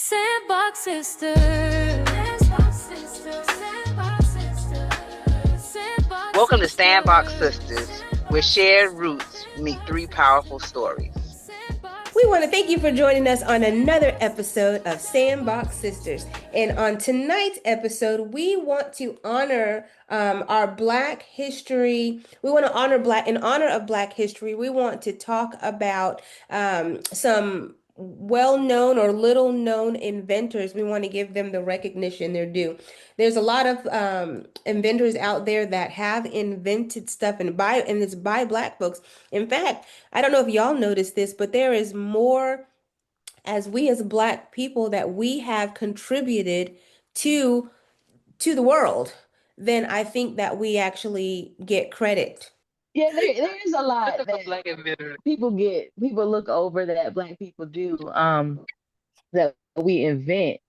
Sandbox Sisters. Sandbox Sisters. Sandbox Sisters. Sandbox Welcome to Sandbox Sisters. Sisters, where Sandbox shared roots meet three Sisters. powerful stories. Sandbox We want to thank you for Sisters. joining us on another episode of Sandbox Sisters. And on tonight's episode, we want to honor our Black history. We want to honor Black, in honor of Black history. We want to talk about some well-known or little-known inventors. We want to give them the recognition they're due. There's a lot of inventors out there that have invented stuff and it's by Black folks. In fact, I don't know if y'all noticed this, but there is more as we as Black people that we have contributed to to the world than I think that we actually get credit. Yeah, there is a lot Look that at Black inventor. people look over that Black people do, that we invent.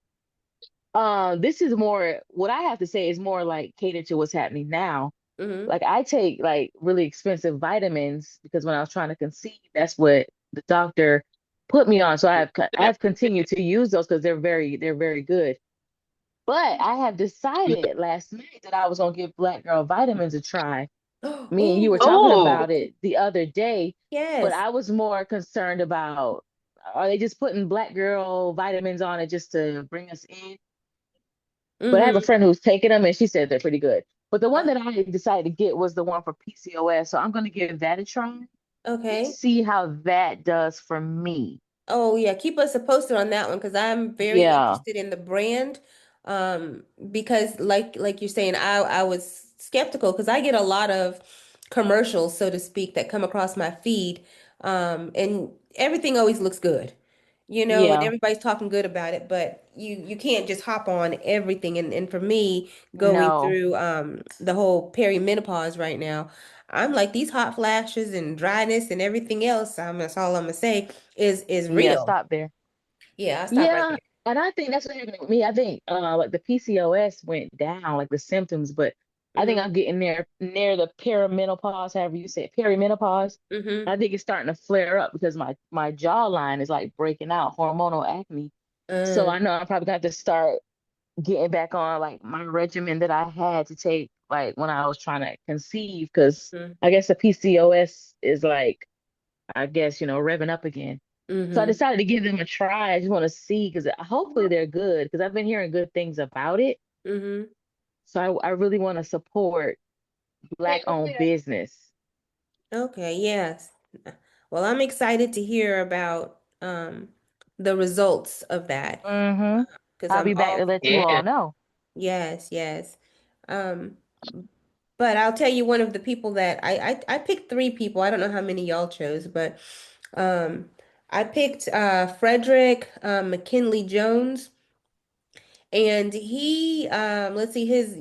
This is more, what I have to say is more like catered to what's happening now. Hmm. Like I take like really expensive vitamins because when I was trying to conceive, that's what the doctor put me on. So I've continued to use those because they're very good. But I have decided last night that I was gonna give Black Girl Vitamins a try. Me and you were Oh, talking Oh, about it the other day, but yes. I was more concerned about, are they just putting Black Girl Vitamins on it just to bring us in? But I have a Hmm. friend who's taken them and she said they're pretty good. But the one that I decided to get was the one for PCOS. So I'm going to give that a try and Okay. see how that does for me. Oh yeah, keep us posted on that one because I'm very Yeah. interested in the brand. Because like you're saying, I was skeptical because I get a lot of commercials, so to speak, that come across my feed. And everything always looks good, and Yeah. everybody's talking good about it, but you can't just hop on everything. And for me, going No. through the whole perimenopause right now, I'm like these hot flashes and dryness and everything else. That's all I'm gonna say is Yeah. real. Stop there. Yeah, I stop right Yeah. there. And I think that's what happened with me. I think like the PCOS went down, like the symptoms, but I think Hmm. I'm getting there near the perimenopause, however you say it, perimenopause. Hmm. I think it's starting to flare up because my jawline is like breaking out, hormonal acne. So Uh, I know I'm probably gonna have to start getting back on like my regimen that I had to take like when I was trying to conceive, because I guess the PCOS is like, I guess, revving up again. So I mm-hmm. decided to give them a try. I just want to see because hopefully they're good because I've been hearing good things about it. Hmm. So I really want to support Black-owned business. Okay, yes. Well, I'm excited to hear about the results of that Mm-hmm. because I'll I'm be back all to let you yeah. all know. yes, yes. Um, but I'll tell you one of the people that I picked three people. I don't know how many y'all chose, but um I picked Frederick McKinley Jones, and he let's see his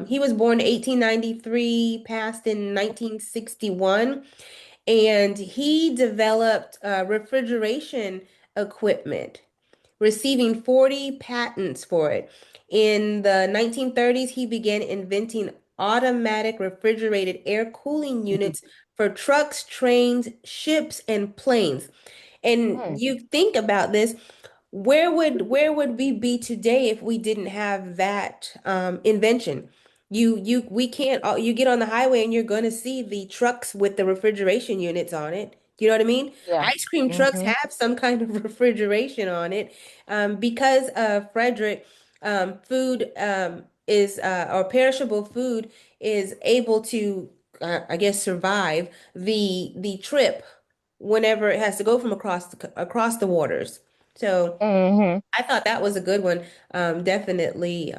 he was born 1893, passed in 1961, and he developed refrigeration equipment, receiving 40 patents for it. In the 1930s, he began inventing automatic refrigerated air cooling units for trucks, trains, ships, and planes. And Mm, you think about this, where would we be today if we didn't have that invention? We can't you get on the highway and you're going to see the trucks with the refrigeration units on it. You know what I mean? yeah. Ice cream trucks Mm-hmm. have some kind of refrigeration on it. Because of Frederick, food is or perishable food is able to, I guess, survive the trip whenever it has to go from across the waters. So Mm-hmm. I thought that was a good one. Definitely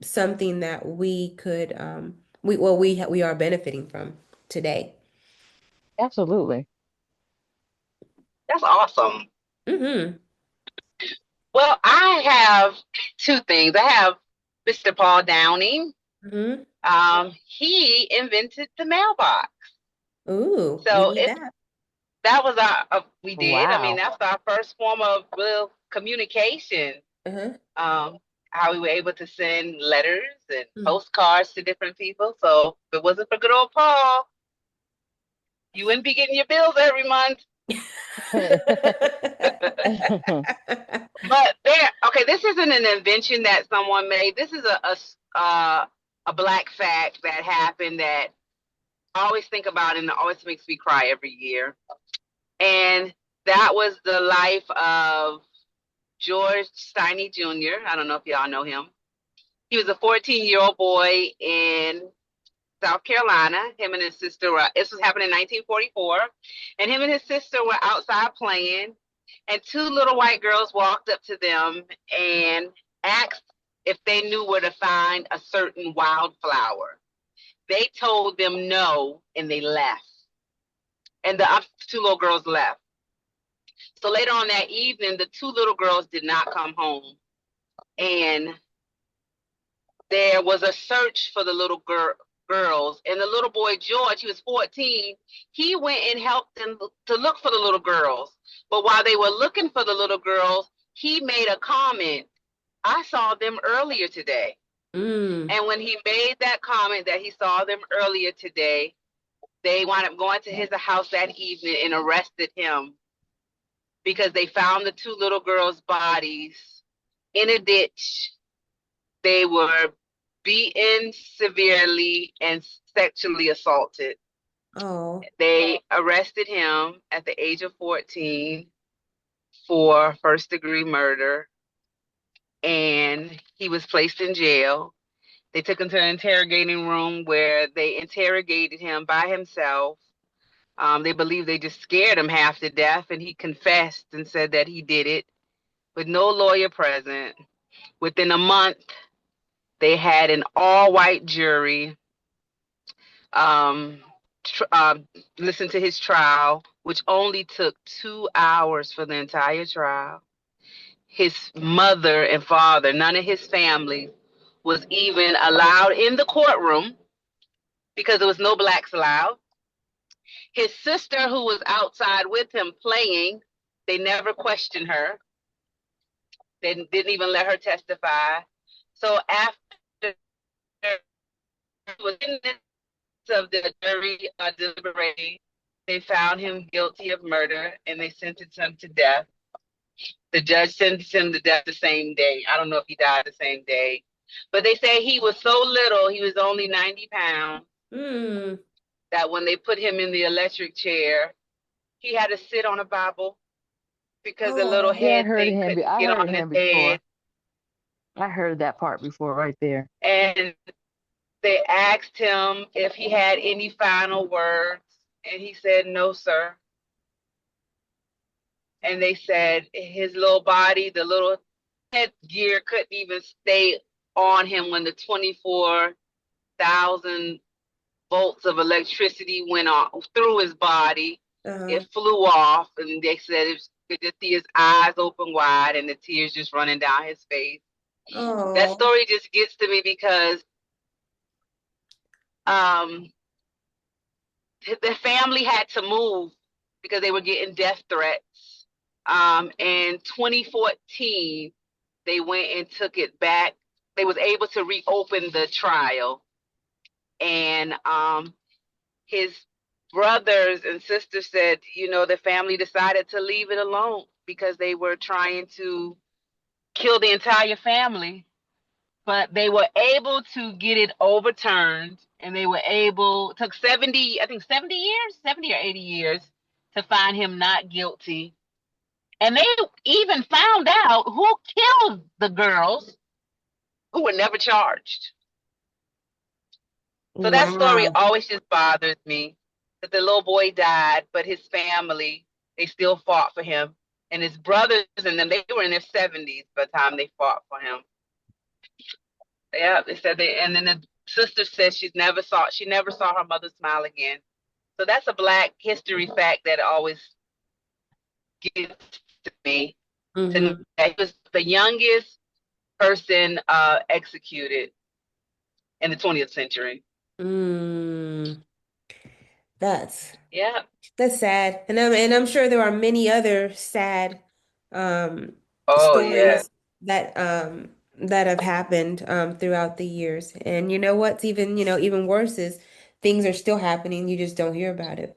something that we could we are benefiting from today. Absolutely. That's awesome. Hmm. Well, I have two things. I have Mr. Paul Downing. Hmm. He invented the mailbox. Ooh, we So need that. that was we did. I mean, Wow. that's our first form of real communication. Uh-huh. Um, how we were able to send letters and postcards to different people. So if it wasn't for good old Paul, you wouldn't be getting your bills every month. But there, okay, this isn't an invention that someone made. This is a black fact that happened that I always think about and it always makes me cry every year. And that was the life of George Steiny Jr. I don't know if y'all know him. He was a 14-year-old boy in South Carolina. Him and his sister were, this was happening in 1944. And him and his sister were outside playing. And two little white girls walked up to them and asked if they knew where to find a certain wildflower. They told them no, and they left. And the two little girls left. So later on that evening, the two little girls did not come home. And there was a search for the little girls. And the little boy, George, he was 14, he went and helped them to look for the little girls. But while they were looking for the little girls, he made a comment. I saw them earlier today. And when he made that comment that he saw them earlier today, they wound up going to his house that evening and arrested him because they found the two little girls' bodies in a ditch. They were beaten severely and sexually assaulted. Oh. They arrested him at the age of 14 for first-degree murder, and he was placed in jail. They took him to an interrogating room where they interrogated him by himself. They believe they just scared him half to death, and he confessed and said that he did it with no lawyer present. Within a month, they had an all-white jury listen to his trial, which only took 2 hours for the entire trial. His mother and father, none of his family, was even allowed in the courtroom because there was no blacks allowed. His sister, who was outside with him playing, they never questioned her. They didn't even let her testify. So after he was in the midst of the jury deliberating, they found him guilty of murder and they sentenced him to death. The judge sentenced him to death the same day. I don't know if he died the same day. But they say he was so little, he was only 90 pounds, that when they put him in the electric chair, he had to sit on a Bible because the little Yeah, head thing couldn't I get heard on his him head. before. I heard that part before right there. And they asked him if he had any final words, and he said, "No, sir." And they said his little body, the little headgear couldn't even stay on him when the 24,000 volts of electricity went on through his body. It flew off, and they said you could just see his eyes open wide and the tears just running down his face. That story just gets to me because the family had to move because they were getting death threats. In 2014, they went and took it back. They was able to reopen the trial, and his brothers and sisters said, the family decided to leave it alone because they were trying to kill the entire family. But they were able to get it overturned, and they were able, took 70 years, 70 or 80 years to find him not guilty. And they even found out who killed the girls who were never charged. So that story always just bothers me, that the little boy died, but his family, they still fought for him. And his brothers and them, they were in their 70s by the time they fought for him. Yeah, they said and then the sister said she never saw her mother smile again. So that's a Black history fact that always gets to me. To know that he was the youngest person executed in the 20th century. That's Yeah. That's sad. And I'm sure there are many other sad Oh yeah. stories that have happened throughout the years. And you know what's even worse is things are still happening, you just don't hear about it.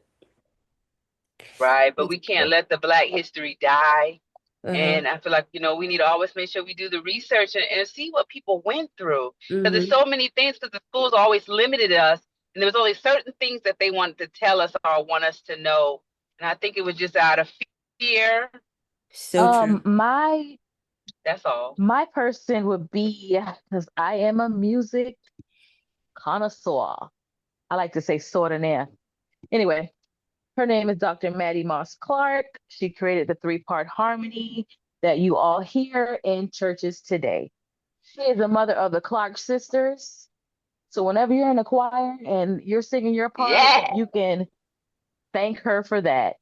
Right, but It's we can't cool. let the Black history die. Uh-huh. And I feel like, we need to always make sure we do the research and see what people went through. Because there's Mm-hmm. so many things, because the schools always limited us. And there was only certain things that they wanted to tell us or want us to know. And I think it was just out of fear. So true. My That's all. my person would be, because I am a music connoisseur. I like to say extraordinaire. Anyway, her name is Dr. Maddie Moss Clark. She created the three-part harmony that you all hear in churches today. She is the mother of the Clark sisters. So whenever you're in a choir and you're singing your part, Yeah. you can thank her for that.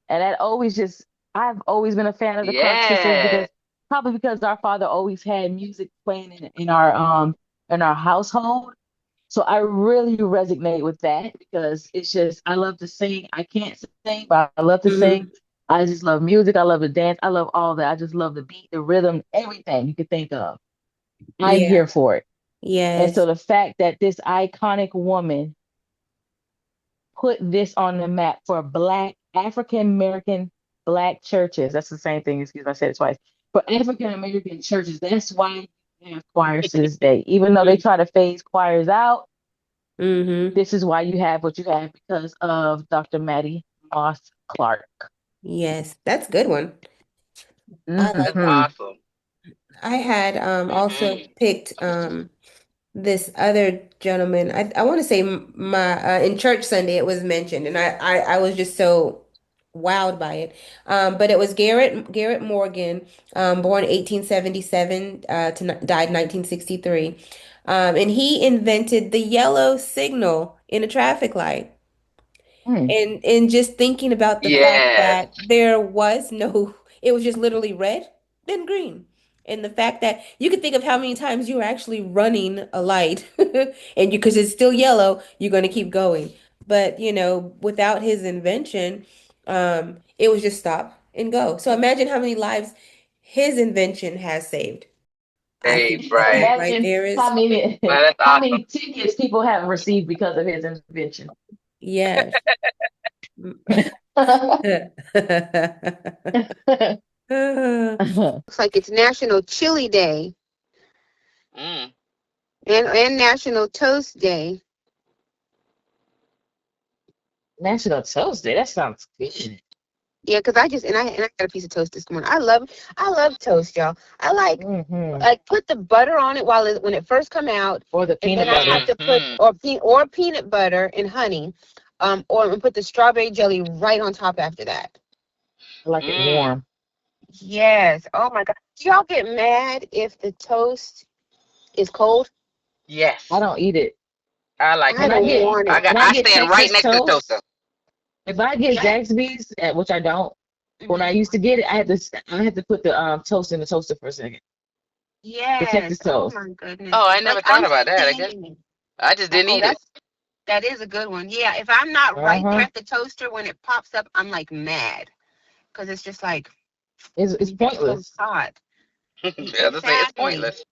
And that always just, I've always been a fan of the Clark sisters Yeah. because probably because our father always had music playing in our household. So I really resonate with that because it's just I love to sing. I can't sing, but I love to sing. Mm-hmm. I just love music. I love to dance. I love all that. I just love the beat, the rhythm, everything you could think of. I'm Yeah. here for it. And so Yes. the fact that this iconic woman put this on the map for Black African American Black churches. That's the same thing. Excuse me, I said it twice. For African American churches, that's why you have choirs to this day. Even though they try to phase choirs out, Mm-hmm. this is why you have what you have because of Dr. Maddie Moss Clark. Yes. That's a good one. I like That's that. Hmm. awesome. I had also Mm-hmm. picked this other gentleman. I want to say my in church Sunday it was mentioned, and I was just so wowed by it. But it was Garrett Morgan, born 1877 died 1963, and he invented the yellow signal in a traffic light. Mm. And just thinking about the fact Yes. that there was no, it was just literally red, then green. And the fact that you could think of how many times you were actually running a light and because it's still yellow, you're going to keep going. But, without his invention, it was just stop and go. So imagine how many lives his invention has saved. I Hey, think that right. right Imagine there how is, many Well, that's how awesome. many tickets people haven't received because of his invention. yes. Looks like it's National Chili Day Mm. and National Toast Day. National Toast Day. That sounds good. Yeah, because I got a piece of toast this morning. I love toast, y'all. I Hmm. like put the butter on it when it first come out, Or the and peanut then I have butter. to put or peanut butter and honey, or put the strawberry jelly right on top after that. I like it warm. Yes. Oh my God. Do y'all get mad if the toast is cold? Yes. I don't eat it. I like When it I don't get want it. when I I get stand right Texas next to the toaster. toast, if I get Yeah. Zaxby's, which I don't, when I Mhm. used to get it, I had to put the toast in the toaster for a second. The Yes. Texas Oh toast. my goodness. Oh, I never thought about that. I guess I just didn't eat it. That is a good one. Yeah. If I'm not right there Uh-huh. at the toaster when it pops up, I'm like mad because it's just like It's so pointless. hot. The other say it's pointless.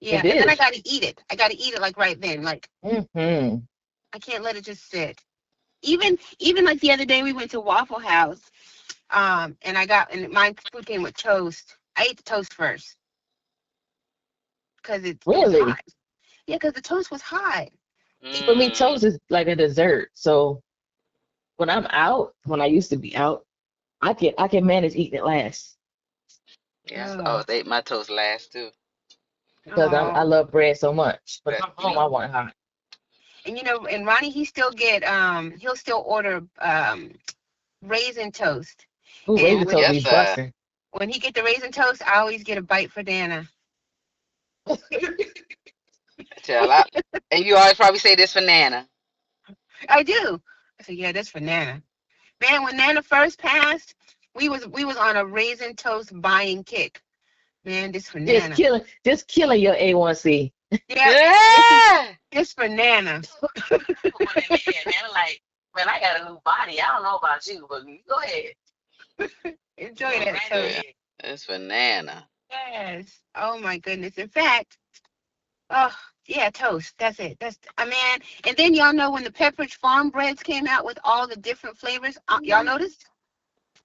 Yeah, It and then I is. gotta eat it. I gotta eat it like right then. Like Hmm. I can't let it just sit. Even like the other day we went to Waffle House, and my food came with toast. I ate the toast first because it was Really? hot. Yeah, because the toast was hot. See, for me, toast is like a dessert. So when I used to be out, I can manage eating it last Yes. Oh, they ate my toast last too. because I Oh. love bread so much. But if That's I'm home, sweet. I want it hot. And Ronnie, he'll still order raisin toast. Ooh, And raisin when toast Yes, be sir. busting. When he get the raisin toast, I always get a bite for Dana. Tell I, and you always probably say this for Nana. I do. I said, yeah, that's for Nana. Man, when Nana first passed, we was on a raisin toast buying kick. Man, this for Just Nana. killing your A1C. Yeah, this for Nana. Nana like, man, I got a new body. I don't know about you, but you go ahead. Enjoy that right toast. Ahead. It's for Nana. Yes. Oh my goodness. In fact, oh yeah, toast. That's it. That's man. And then y'all know when the Pepperidge Farm breads came out with all the different flavors. Y'all noticed?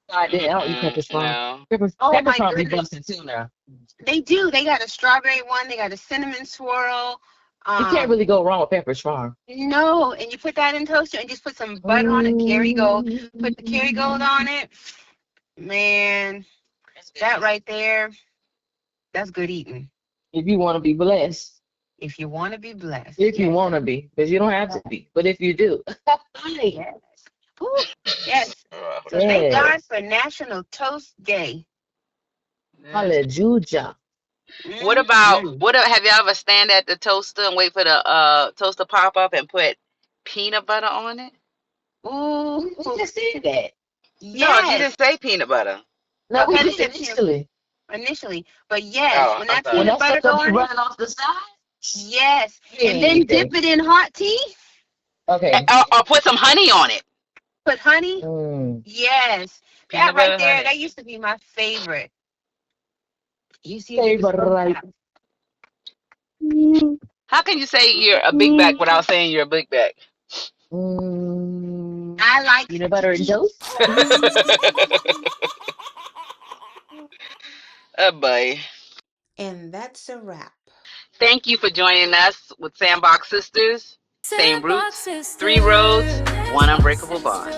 I did. I don't eat Pepperidge Farm. No. Oh Pepperidge my Farm be goodness. busting too now. They do. They got a strawberry one. They got a cinnamon swirl. You can't really go wrong with Pepperidge Farm. No, and you put that in toaster and just put some butter on it. Kerrygold. Put the Kerrygold on it. Man, that right there, that's good eating. If you want to be blessed. If you want to be blessed. If you want to be, because you don't have to be, but if you do. Yes. Ooh, yes. So thank God for National Toast Day. Hallelujah. What about have you ever stand at the toaster and wait for the toaster pop up and put peanut butter on it? Ooh, We just did that. No, she yes. didn't say peanut butter. No, we Okay, did initially. But yes, Oh, when I that thought- When peanut that butter stuff go be on it, running off the side. yes, and Hey, then dip it in hot tea. Okay. Or put some honey on it. Put honey. Yes, Peanut that right butter, there, honey. that used to be my favorite. You see, Favorite. How can you say you're a big back without saying you're a big back? I like peanut butter and toast. Oh boy. And that's a wrap. Thank you for joining us with Sandbox Sisters. Same Sandbox roots, Sisters. 3 roads, 1 unbreakable bond.